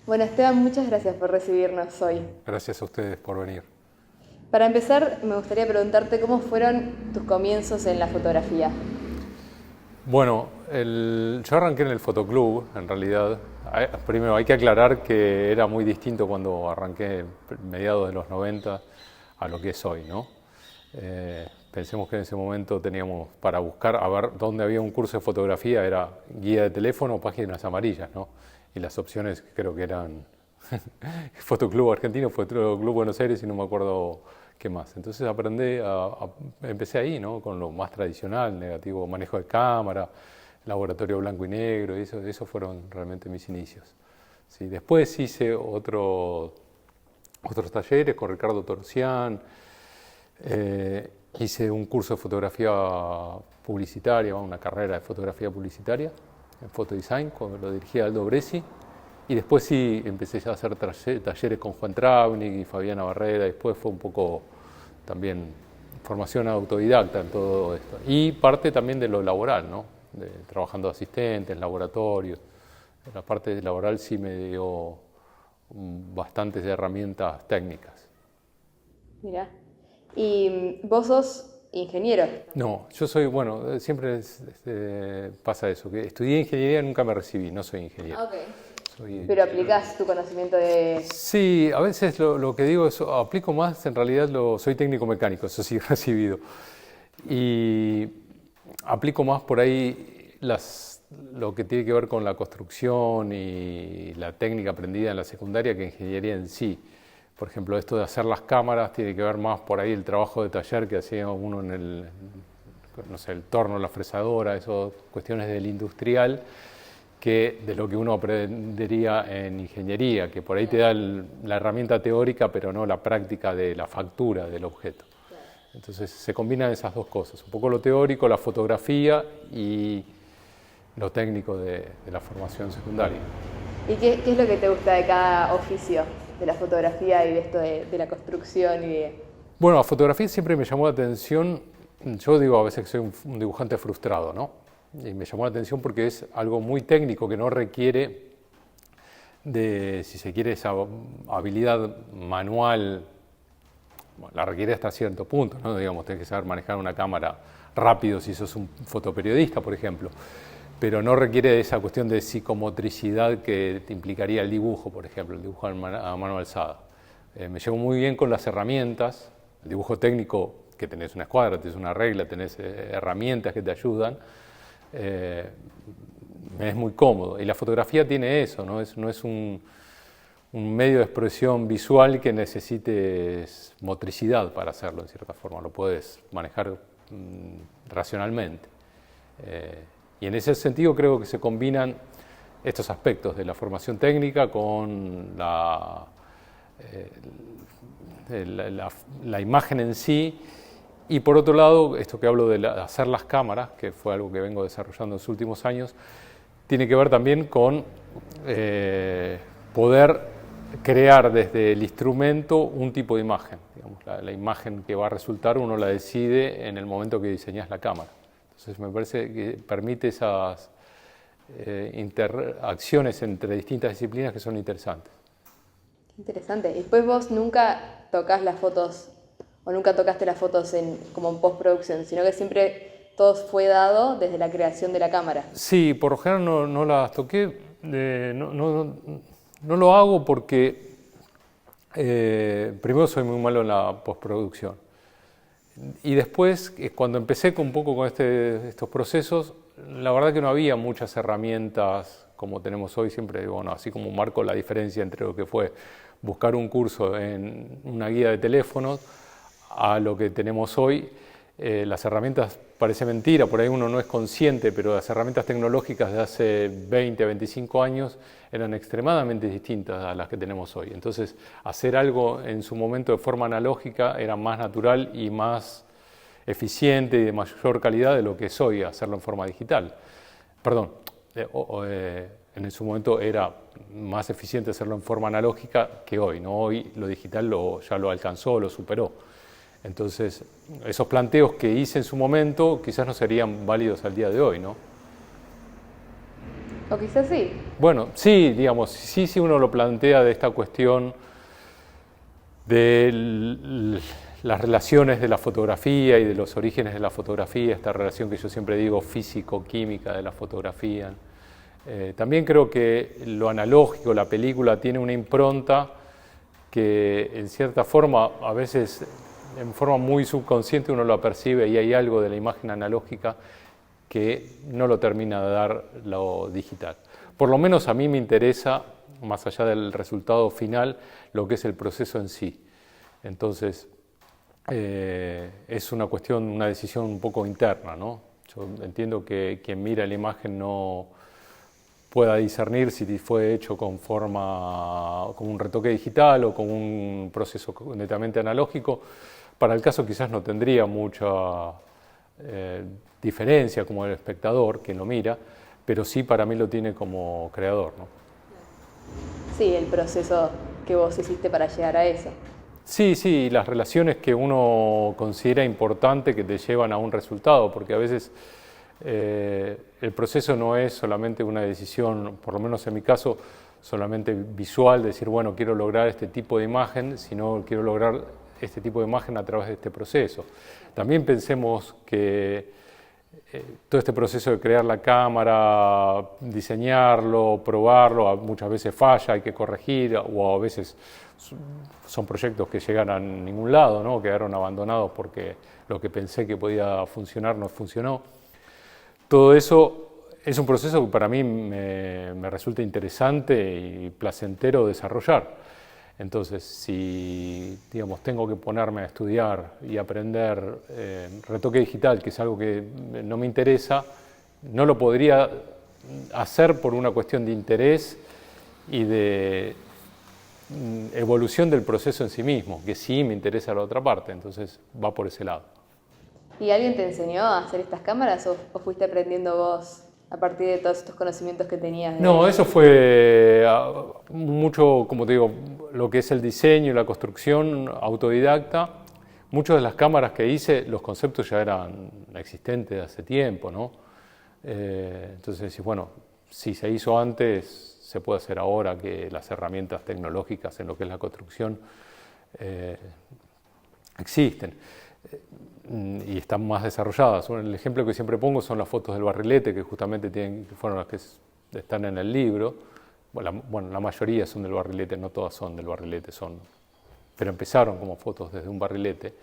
Bueno, Esteban, muchas gracias por recibirnos hoy. Gracias a ustedes por venir. Para empezar, me gustaría preguntarte cómo fueron tus comienzos en la fotografía. Bueno, yo arranqué en el fotoclub, en realidad. Primero hay que aclarar que era muy distinto cuando arranqué mediados de los 90 a lo que es hoy, ¿no? Pensemos que en ese momento teníamos para buscar a ver dónde había un curso de fotografía, era guía de teléfono o páginas amarillas, ¿no? Y las opciones creo que eran Fotoclub Argentino, Fotoclub Buenos Aires y no me acuerdo qué más. Entonces empecé ahí, ¿no? Con lo más tradicional, negativo, manejo de cámara, laboratorio blanco y negro, y eso fueron realmente mis inicios. Sí, después hice otros talleres con Ricardo Torcián, hice un curso de fotografía publicitaria, una carrera de fotografía publicitaria en fotodesign, cuando lo dirigía Aldo Bresi. Y después sí empecé a hacer talleres con Juan Travnik y Fabiana Barrera. Después fue un poco también formación autodidacta en todo esto. Y parte también de lo laboral, ¿no? Trabajando de asistente en laboratorios. La parte laboral sí me dio bastantes herramientas técnicas. Mira. ¿Y vos sos ingeniero? No, yo soy, bueno, siempre pasa eso, que estudié ingeniería y nunca me recibí, no soy ingeniero. Ok. Pero aplicás tu conocimiento de... Sí, a veces lo que digo es, aplico más, en realidad soy técnico mecánico, eso sí, recibido. Y aplico más por ahí lo que tiene que ver con la construcción y la técnica aprendida en la secundaria que ingeniería en sí. Por ejemplo, esto de hacer las cámaras tiene que ver más por ahí el trabajo de taller que hacía uno en el torno, la fresadora, esas cuestiones del industrial, que de lo que uno aprendería en ingeniería, que por ahí te da la herramienta teórica, pero no la práctica de la factura del objeto. Entonces se combinan esas dos cosas, un poco lo teórico, la fotografía y lo técnico de la formación secundaria. ¿Y qué es lo que te gusta de cada oficio? De la fotografía y de esto de la construcción y de... Bueno, la fotografía siempre me llamó la atención. Yo digo a veces que soy un dibujante frustrado, ¿no? Y me llamó la atención porque es algo muy técnico que no requiere de, si se quiere, esa habilidad manual. Bueno, la requiere hasta cierto punto, ¿no? Digamos, tenés que saber manejar una cámara rápido si sos un fotoperiodista, por ejemplo. Pero no requiere esa cuestión de psicomotricidad que te implicaría el dibujo, por ejemplo, el dibujo a mano alzada. Me llevo muy bien con las herramientas, el dibujo técnico, que tenés una escuadra, tenés una regla, tenés herramientas que te ayudan, me es muy cómodo. Y la fotografía tiene eso, no es un medio de expresión visual que necesites motricidad para hacerlo, en cierta forma, lo puedes manejar racionalmente. Y en ese sentido creo que se combinan estos aspectos de la formación técnica con la imagen en sí, y por otro lado, esto que hablo de hacer las cámaras, que fue algo que vengo desarrollando en los últimos años, tiene que ver también con poder crear desde el instrumento un tipo de imagen. Digamos, la imagen que va a resultar uno la decide en el momento que diseñas la cámara. Entonces me parece que permite esas interacciones entre distintas disciplinas que son interesantes. Interesante. Y después vos nunca tocas las fotos, o nunca tocaste las fotos como en postproducción, sino que siempre todo fue dado desde la creación de la cámara. Sí, por lo general no las toqué, no lo hago porque primero soy muy malo en la postproducción. Y después, cuando empecé un poco con estos procesos, la verdad que no había muchas herramientas como tenemos hoy. Siempre, bueno, así como marco la diferencia entre lo que fue buscar un curso en una guía de teléfonos a lo que tenemos hoy. Las herramientas, parece mentira, por ahí uno no es consciente, pero las herramientas tecnológicas de hace 20, 25 años eran extremadamente distintas a las que tenemos hoy. Entonces, hacer algo en su momento de forma analógica era más natural y más eficiente y de mayor calidad de lo que es hoy hacerlo en forma digital. Perdón, en su momento era más eficiente hacerlo en forma analógica que hoy, ¿no? Hoy lo digital ya lo alcanzó, lo superó. Entonces, esos planteos que hice en su momento quizás no serían válidos al día de hoy, ¿no? O quizás sí. Bueno, sí, digamos, sí uno lo plantea de esta cuestión de las relaciones de la fotografía y de los orígenes de la fotografía, esta relación que yo siempre digo físico-química de la fotografía. También creo que lo analógico, la película, tiene una impronta que en cierta forma, a veces en forma muy subconsciente uno lo percibe y hay algo de la imagen analógica que no lo termina de dar lo digital. Por lo menos a mí me interesa, más allá del resultado final, lo que es el proceso en sí. Entonces, es una cuestión, una decisión un poco interna, ¿no? Yo entiendo que quien mira la imagen no pueda discernir si fue hecho con un retoque digital o con un proceso netamente analógico. Para el caso quizás no tendría mucha diferencia como el espectador, quien lo mira, pero sí para mí lo tiene como creador, ¿no? Sí, el proceso que vos hiciste para llegar a eso. Sí, las relaciones que uno considera importante que te llevan a un resultado, porque a veces el proceso no es solamente una decisión, por lo menos en mi caso, solamente visual, decir, bueno, quiero lograr este tipo de imagen, sino quiero lograr este tipo de imagen a través de este proceso. También pensemos que todo este proceso de crear la cámara, diseñarlo, probarlo, muchas veces falla, hay que corregir, o a veces son proyectos que llegan a ningún lado, ¿no? Quedaron abandonados porque lo que pensé que podía funcionar no funcionó. Todo eso es un proceso que para mí me resulta interesante y placentero desarrollar. Entonces, si digamos, tengo que ponerme a estudiar y aprender retoque digital, que es algo que no me interesa, no lo podría hacer por una cuestión de interés y de evolución del proceso en sí mismo, que sí me interesa la otra parte, entonces va por ese lado. ¿Y alguien te enseñó a hacer estas cámaras o fuiste aprendiendo vos a partir de todos estos conocimientos que tenías? No, eso fue mucho, como te digo, lo que es el diseño y la construcción autodidacta. Muchas de las cámaras que hice, los conceptos ya eran existentes hace tiempo, ¿no? Entonces, bueno, si se hizo antes, se puede hacer ahora, que las herramientas tecnológicas en lo que es la construcción existen y están más desarrolladas. Bueno, el ejemplo que siempre pongo son las fotos del barrilete, que justamente fueron las que están en el libro. Bueno, la mayoría son del barrilete, no todas son del barrilete, pero empezaron como fotos desde un barrilete.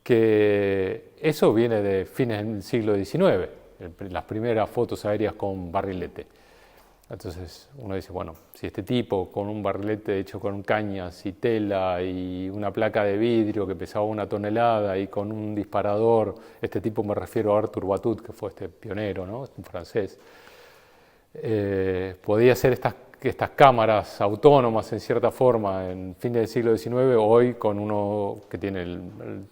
Que eso viene de fines del siglo XIX, las primeras fotos aéreas con barrilete. Entonces uno dice, bueno, si este tipo con un barrilete hecho con cañas y tela y una placa de vidrio que pesaba 1 tonelada y con un disparador, este tipo me refiero a Arthur Batut, que fue este pionero, ¿no? Un francés, podía hacer estas cámaras autónomas en cierta forma en fin del siglo XIX, hoy con uno que tiene el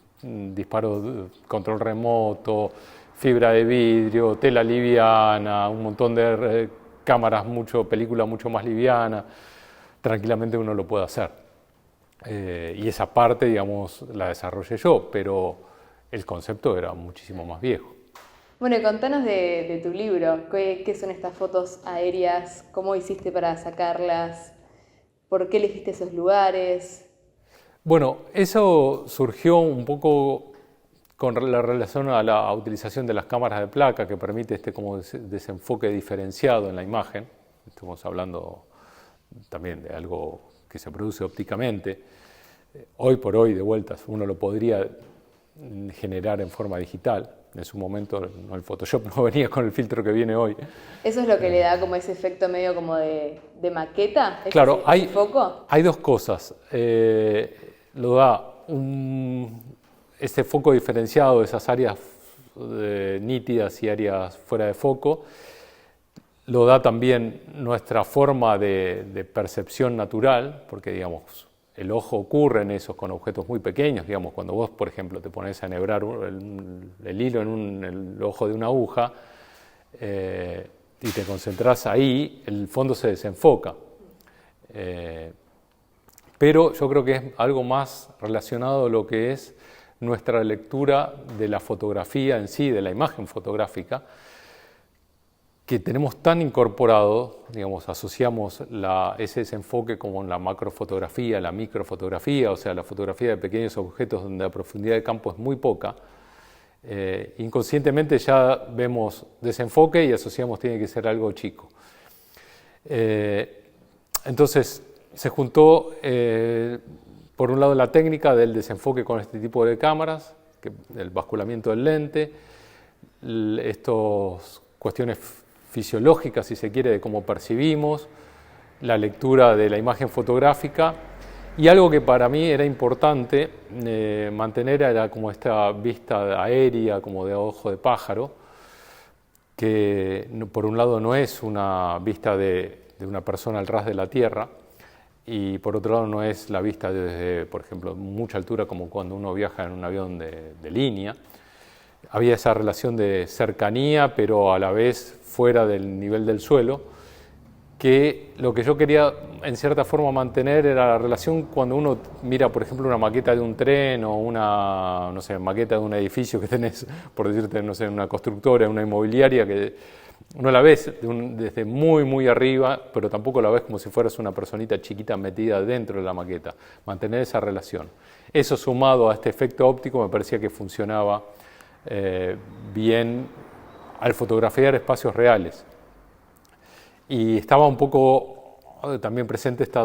disparo, control remoto, fibra de vidrio, tela liviana, un montón de cámaras, películas mucho más liviana, tranquilamente uno lo puede hacer. Y esa parte, digamos, la desarrollé yo, pero el concepto era muchísimo más viejo. Bueno, y contanos de tu libro. ¿Qué son estas fotos aéreas? ¿Cómo hiciste para sacarlas? ¿Por qué elegiste esos lugares? Bueno, eso surgió un poco con la relación a la utilización de las cámaras de placa, que permite como desenfoque diferenciado en la imagen. Estamos hablando también de algo que se produce ópticamente. Hoy por hoy, de vueltas, uno lo podría generar en forma digital. En su momento el Photoshop no venía con el filtro que viene hoy. ¿Eso es lo que le da como ese efecto medio como de maqueta? Claro, ¿Ese foco? Hay dos cosas. Lo da este foco diferenciado de esas áreas nítidas y áreas fuera de foco. Lo da también nuestra forma de percepción natural, porque digamos, el ojo ocurre en esos con objetos muy pequeños. Digamos, cuando vos, por ejemplo, te pones a enhebrar el hilo en el ojo de una aguja y te concentrás ahí, el fondo se desenfoca. Pero yo creo que es algo más relacionado a lo que es nuestra lectura de la fotografía en sí, de la imagen fotográfica, que tenemos tan incorporado, digamos, asociamos ese desenfoque como en la macrofotografía, la microfotografía, o sea, la fotografía de pequeños objetos donde la profundidad de campo es muy poca. Inconscientemente ya vemos desenfoque y asociamos tiene que ser algo chico. Entonces se juntó, por un lado, la técnica del desenfoque con este tipo de cámaras, el basculamiento del lente, estas cuestiones fisiológicas, si se quiere, de cómo percibimos, la lectura de la imagen fotográfica, y algo que para mí era importante mantener era como esta vista aérea, como de ojo de pájaro, que por un lado no es una vista de una persona al ras de la tierra, y por otro lado no es la vista desde, por ejemplo, mucha altura, como cuando uno viaja en un avión de línea. Había esa relación de cercanía, pero a la vez fuera del nivel del suelo, que lo que yo quería en cierta forma mantener era la relación cuando uno mira, por ejemplo, una maqueta de un tren o una, no sé, maqueta de un edificio que tenés, por decirte, no sé, una constructora, una inmobiliaria, que no la ves desde muy, muy arriba, pero tampoco la ves como si fueras una personita chiquita metida dentro de la maqueta. Mantener esa relación. Eso sumado a este efecto óptico me parecía que funcionaba bien al fotografiar espacios reales. Y estaba un poco también presente este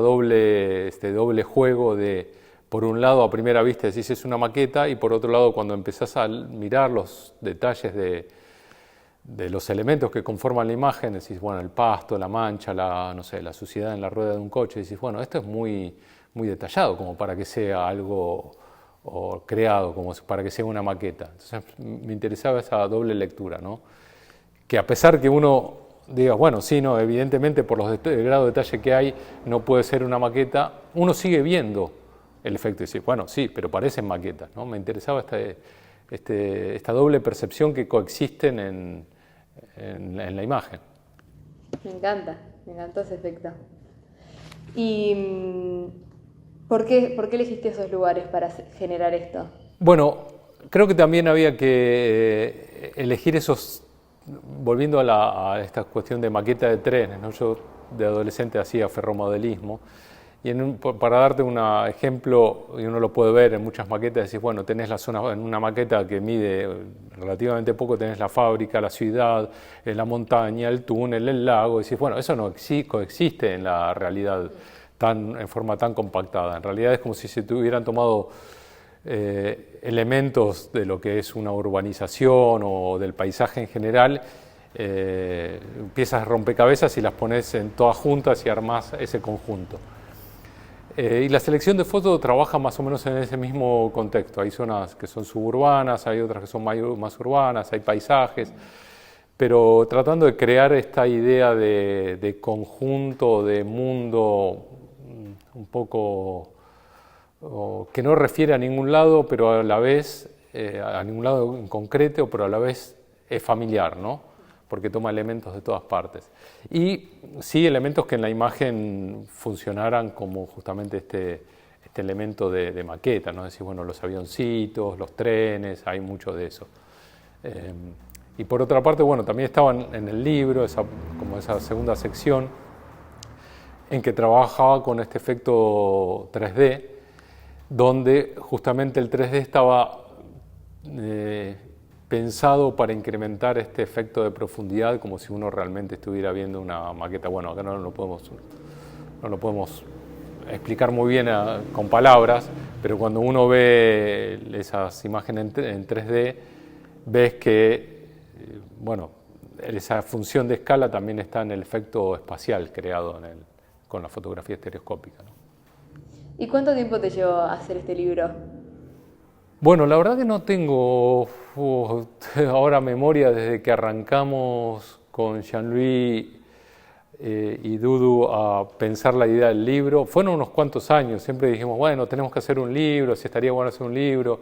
doble juego de, por un lado, a primera vista decís es una maqueta, y por otro lado, cuando empezás a mirar los detalles de los elementos que conforman la imagen, decís, bueno, el pasto, la mancha, no sé, la suciedad en la rueda de un coche, decís, bueno, esto es muy, muy detallado como para que sea algo creado, como para que sea una maqueta. Entonces me interesaba esa doble lectura, ¿no? Que a pesar que uno diga, bueno, sí, no, evidentemente por el grado de detalle que hay no puede ser una maqueta, uno sigue viendo el efecto y dice, bueno, sí, pero parecen maquetas, ¿no? Me interesaba esta doble percepción que coexisten en la imagen. Me encantó ese efecto. ¿Y por qué elegiste esos lugares para generar esto? Bueno, creo que también había que elegir esos, volviendo a esta cuestión de maqueta de trenes, ¿no? Yo de adolescente hacía ferromodelismo, y para darte un ejemplo, y uno lo puede ver en muchas maquetas, decís, bueno, tenés la zona, en una maqueta que mide relativamente poco, tenés la fábrica, la ciudad, la montaña, el túnel, el lago, y decís, bueno, eso no coexiste en la realidad en forma tan compactada. En realidad es como si se hubieran tomado elementos de lo que es una urbanización o del paisaje en general, piezas de rompecabezas, y las pones en todas juntas y armás ese conjunto. Y la selección de fotos trabaja más o menos en ese mismo contexto. Hay zonas que son suburbanas, hay otras que son más urbanas, hay paisajes, pero tratando de crear esta idea de conjunto, de mundo un poco que no refiere a ningún lado, pero a la vez, a ningún lado en concreto, pero a la vez es familiar, ¿no? Porque toma elementos de todas partes. Y sí, elementos que en la imagen funcionaran como justamente este elemento de maqueta, ¿no? Es decir, bueno, los avioncitos, los trenes, hay mucho de eso. Y por otra parte, bueno, también estaban en el libro, como esa segunda sección, en que trabajaba con este efecto 3D, donde justamente el 3D estaba pensado para incrementar este efecto de profundidad, como si uno realmente estuviera viendo una maqueta. Bueno, acá no lo podemos explicar muy bien con palabras, pero cuando uno ve esas imágenes en 3D, ves que, bueno, esa función de escala también está en el efecto espacial creado con la fotografía estereoscópica, ¿no? ¿Y cuánto tiempo te llevó a hacer este libro? Bueno, la verdad que no tengo ahora memoria desde que arrancamos con Jean-Louis y Dudu a pensar la idea del libro. Fueron unos cuantos años, siempre dijimos, bueno, tenemos que hacer un libro, si estaría bueno hacer un libro.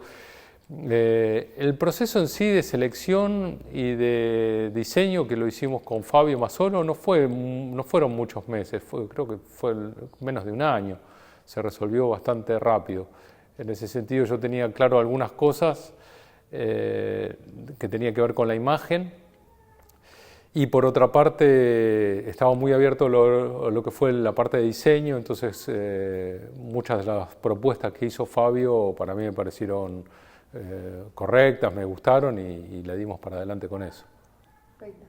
El proceso en sí de selección y de diseño, que lo hicimos con Fabio Mazzolo, no fueron muchos meses, creo que fue menos de un año, se resolvió bastante rápido. En ese sentido yo tenía claro algunas cosas que tenía que ver con la imagen, Y por otra parte, estaba muy abierto a lo que fue la parte de diseño, entonces muchas de las propuestas que hizo Fabio para mí me parecieron correctas, me gustaron y le dimos para adelante con eso. Perfecto.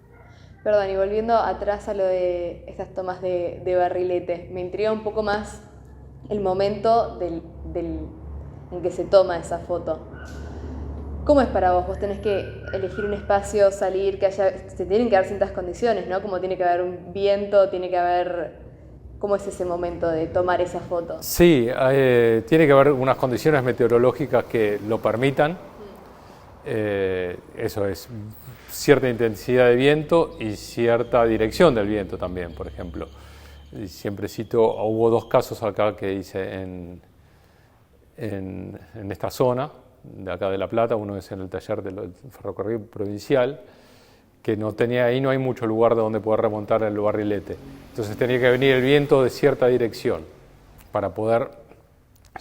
Perdón, y volviendo atrás a lo de estas tomas de barrilete, me intriga un poco más el momento en que se toma esa foto. ¿Cómo es para vos? Vos tenés que elegir un espacio, salir, se tienen que dar ciertas condiciones, ¿no? Como tiene que haber un viento, tiene que haber... ¿Cómo es ese momento de tomar esa foto? Sí, tiene que haber unas condiciones meteorológicas que lo permitan. Eso es cierta intensidad de viento y cierta dirección del viento también, por ejemplo. Y siempre cito, hubo 2 casos acá que hice en esta zona, de acá de La Plata. Uno es en el taller del ferrocarril provincial, que ahí no hay mucho lugar de donde poder remontar el barrilete. Entonces tenía que venir el viento de cierta dirección para poder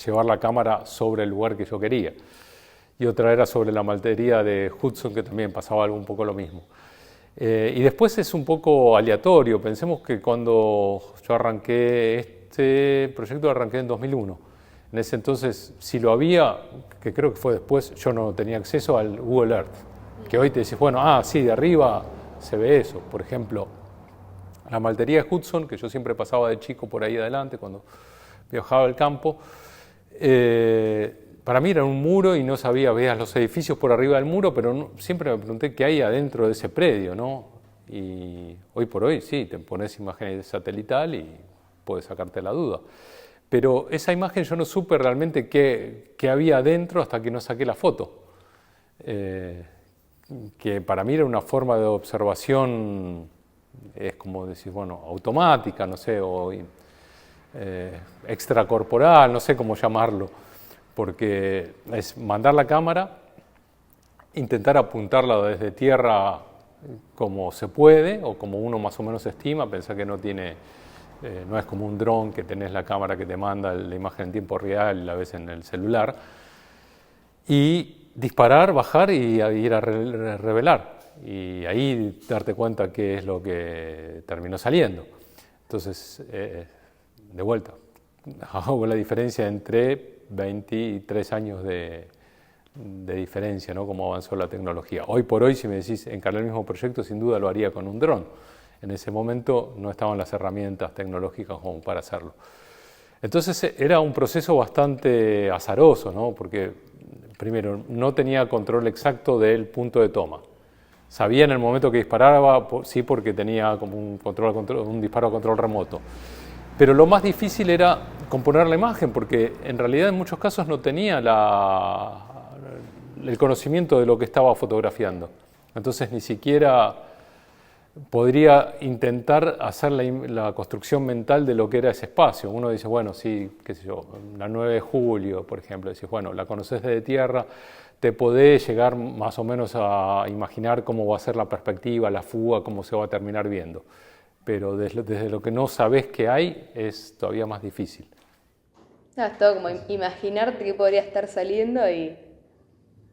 llevar la cámara sobre el lugar que yo quería. Y otra era sobre la maltería de Hudson, que también pasaba algo un poco lo mismo. Y después es un poco aleatorio. Pensemos que cuando yo arranqué este proyecto, lo arranqué en 2001. En ese entonces, si lo había, que creo que fue después, yo no tenía acceso al Google Earth. Que hoy te decís, bueno, sí, de arriba se ve eso. Por ejemplo, la maltería de Hudson, que yo siempre pasaba de chico por ahí adelante cuando viajaba al campo, para mí era un muro y no sabía, veías los edificios por arriba del muro, pero siempre me pregunté qué hay adentro de ese predio, ¿no? Y hoy por hoy sí, te pones imágenes de satelital y puedes sacarte la duda. Pero esa imagen yo no supe realmente qué había adentro hasta que no saqué la foto. Que para mí era una forma de observación, es como decir, bueno, automática, no sé, o extracorporal, no sé cómo llamarlo, porque es mandar la cámara, intentar apuntarla desde tierra como se puede, o como uno más o menos estima, pensar que no es como un dron que tenés la cámara que te manda la imagen en tiempo real y la ves en el celular, y disparar, bajar y ir a revelar, y ahí darte cuenta qué es lo que terminó saliendo. Entonces, de vuelta, hago la diferencia entre 23 años de diferencia, ¿no? Cómo avanzó la tecnología. Hoy por hoy, si me decís encargar el mismo proyecto, sin duda lo haría con un dron. En ese momento no estaban las herramientas tecnológicas como para hacerlo. Entonces era un proceso bastante azaroso, ¿no? Porque primero no tenía control exacto del punto de toma. Sabía en el momento que disparaba, sí, porque tenía como un disparo a control remoto. Pero lo más difícil era componer la imagen, porque en realidad en muchos casos no tenía el conocimiento de lo que estaba fotografiando. Entonces ni siquiera podría intentar hacer la construcción mental de lo que era ese espacio. Uno dice, bueno, sí, qué sé yo, la 9 de julio, por ejemplo, decís, bueno, la conoces desde tierra, te podés llegar más o menos a imaginar cómo va a ser la perspectiva, la fuga, cómo se va a terminar viendo. Pero desde lo que no sabés que hay es todavía más difícil. Es todo como imaginarte que podría estar saliendo y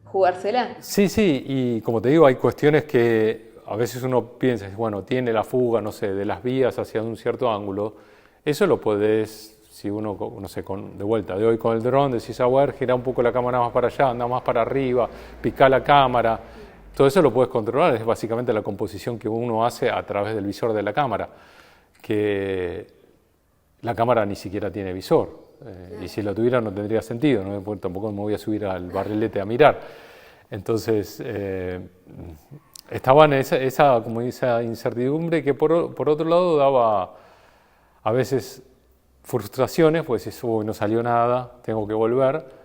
jugársela. Sí, y como te digo, hay cuestiones que a veces uno piensa, bueno, tiene la fuga, no sé, de las vías hacia un cierto ángulo. Eso lo podés, si uno, no sé, de vuelta, de hoy con el dron, decís, ver, gira un poco la cámara más para allá, anda más para arriba, pica la cámara. Todo eso lo puedes controlar, es básicamente la composición que uno hace a través del visor de la cámara, que la cámara ni siquiera tiene visor, y si lo tuviera no tendría sentido, ¿no? Porque tampoco me voy a subir al barrilete a mirar. Entonces, estaba en esa incertidumbre que por otro lado daba a veces frustraciones, pues decís, no salió nada, tengo que volver.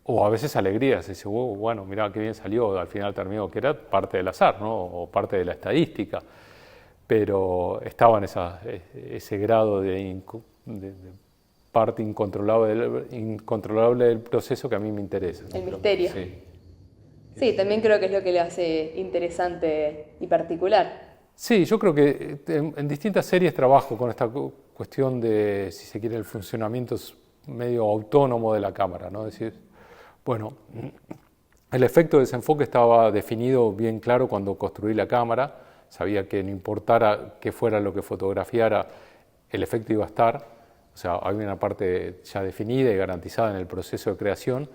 O a veces alegrías, dice, bueno, mirá qué bien salió, al final terminó, que era parte del azar, ¿no? O parte de la estadística, pero estaba en ese grado de parte incontrolable del proceso que a mí me interesa. El misterio. Sí, también creo que es lo que le hace interesante y particular. Sí, yo creo que en distintas series trabajo con esta cuestión de, si se quiere, el funcionamiento medio autónomo de la cámara, ¿no? Es decir, bueno, el efecto de desenfoque estaba definido bien claro cuando construí la cámara. sabía que no importara qué fuera lo que fotografiara, el efecto iba a estar, o sea, había una parte ya definida y garantizada en el proceso de creación,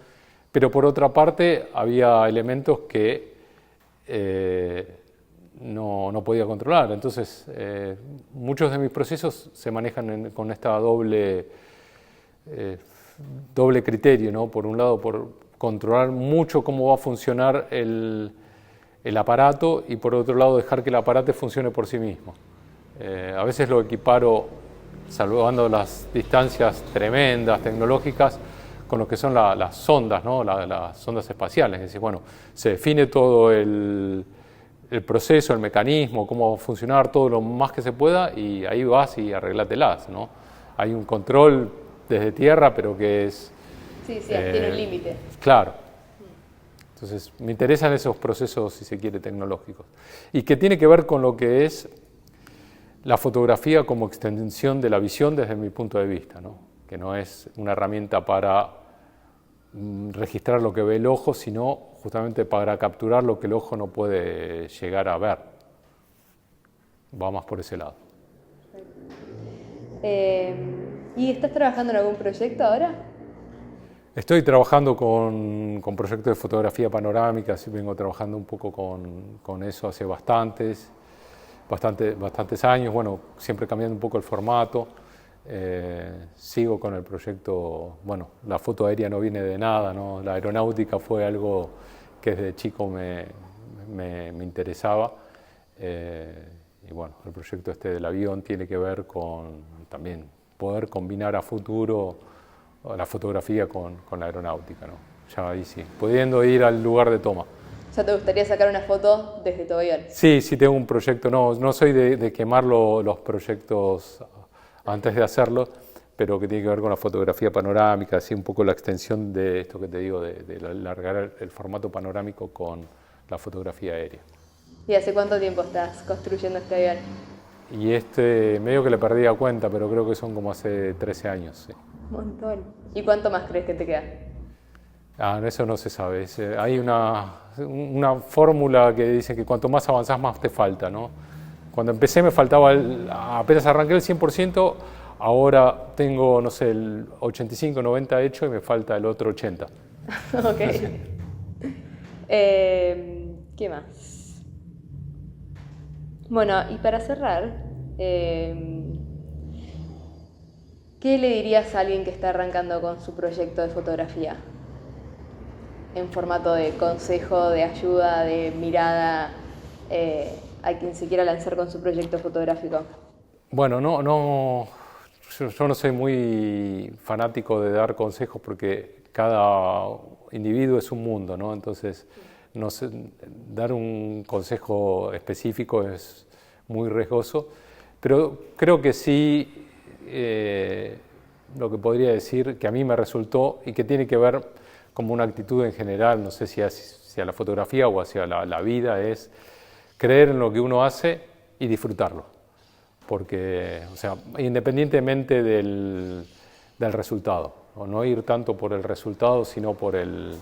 pero por otra parte había elementos que no podía controlar. Entonces, muchos de mis procesos se manejan con esta doble criterio, ¿no? Por un lado, por controlar mucho cómo va a funcionar el aparato, y por otro lado, dejar que el aparato funcione por sí mismo. A veces lo equiparo, salvando las distancias tremendas tecnológicas, con lo que son las sondas, ¿no? Las sondas espaciales. Es decir, bueno, se define todo el proceso, el mecanismo, cómo va a funcionar, todo lo más que se pueda, y ahí vas y arreglátelas, ¿no? Hay un control desde tierra, pero que es... Sí, tiene un límite. Claro. Entonces, me interesan esos procesos, si se quiere, tecnológicos. Y que tiene que ver con lo que es la fotografía como extensión de la visión desde mi punto de vista, ¿no? Que no es una herramienta para registrar lo que ve el ojo, sino justamente para capturar lo que el ojo no puede llegar a ver. Va más por ese lado. ¿Y estás trabajando en algún proyecto ahora? Estoy trabajando con proyectos de fotografía panorámica, sí, vengo trabajando un poco con eso hace bastantes años, bueno, siempre cambiando un poco el formato. Sigo con el proyecto, bueno, la foto aérea no viene de nada, ¿no? La aeronáutica fue algo que desde chico me interesaba, y bueno, el proyecto este del avión tiene que ver con también poder combinar a futuro la fotografía con la aeronáutica, ¿no? Ya ahí sí, pudiendo ir al lugar de toma. O sea, ¿te gustaría sacar una foto desde tu avión? Sí, tengo un proyecto, no soy de quemar los proyectos antes de hacerlo, pero que tiene que ver con la fotografía panorámica, así un poco la extensión de esto que te digo, de alargar el formato panorámico con la fotografía aérea. ¿Y hace cuánto tiempo estás construyendo este avión? Y medio que le perdí la cuenta, pero creo que son como hace 13 años. Sí. Un montón. ¿Y cuánto más crees que te queda? Eso no se sabe. Hay una fórmula que dice que cuanto más avanzás, más te falta, ¿no? Cuando empecé me faltaba, apenas arranqué el 100%, ahora tengo, no sé, el 85, 90 hecho y me falta el otro 80. Ok. ¿Qué más? Bueno, y para cerrar, ¿qué le dirías a alguien que está arrancando con su proyecto de fotografía? En formato de consejo, de ayuda, de mirada, a quien se quiera lanzar con su proyecto fotográfico. Bueno, yo no soy muy fanático de dar consejos porque cada individuo es un mundo, ¿no? Entonces, no sé, dar un consejo específico es muy riesgoso, pero creo que sí, lo que podría decir que a mí me resultó y que tiene que ver como una actitud en general, no sé si hacia la fotografía o hacia la vida, es creer en lo que uno hace y disfrutarlo. Porque, o sea, independientemente del resultado, o no ir tanto por el resultado, sino por el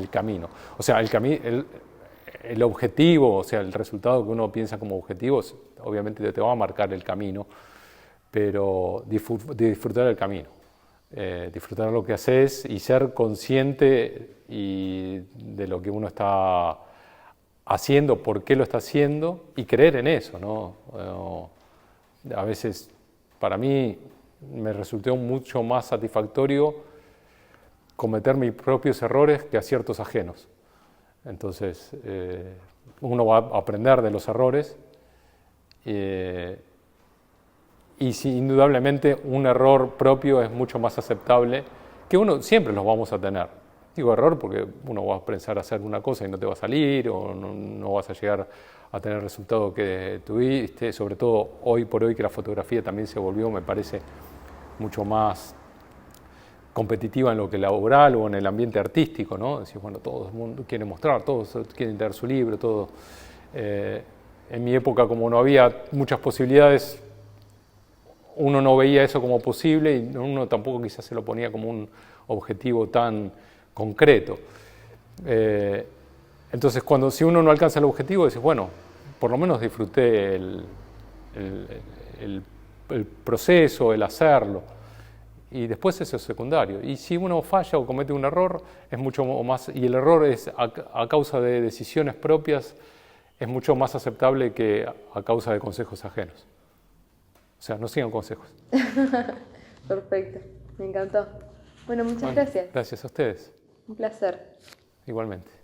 camino. O sea, el objetivo, o sea, el resultado que uno piensa como objetivo, obviamente te va a marcar el camino, pero disfrutar el camino. Disfrutar lo que haces y ser consciente de lo que uno está haciendo, por qué lo está haciendo y creer en eso, ¿no? A veces para mí me resultó mucho más satisfactorio cometer mis propios errores que aciertos ajenos. Entonces uno va a aprender de los errores y sí, indudablemente un error propio es mucho más aceptable, que uno siempre los vamos a tener. Digo error porque uno va a pensar hacer una cosa y no te va a salir, o no vas a llegar a tener el resultado que tuviste, sobre todo hoy por hoy que la fotografía también se volvió, me parece, mucho más competitiva en lo que laboral o en el ambiente artístico, ¿no? Decir, bueno, todo el mundo quiere mostrar, todos quieren tener su libro, todo. En mi época, como no había muchas posibilidades, uno no veía eso como posible y uno tampoco quizás se lo ponía como un objetivo tan concreto. Entonces, si uno no alcanza el objetivo, dices, bueno, por lo menos disfruté el- el proceso, el hacerlo. Y después eso es secundario. Y si uno falla o comete un error, es mucho más, y el error es a causa de decisiones propias, es mucho más aceptable que a causa de consejos ajenos. O sea, no sigan consejos. Perfecto, me encantó. Bueno, muchas Bueno, gracias. gracias a ustedes. Un placer. Igualmente.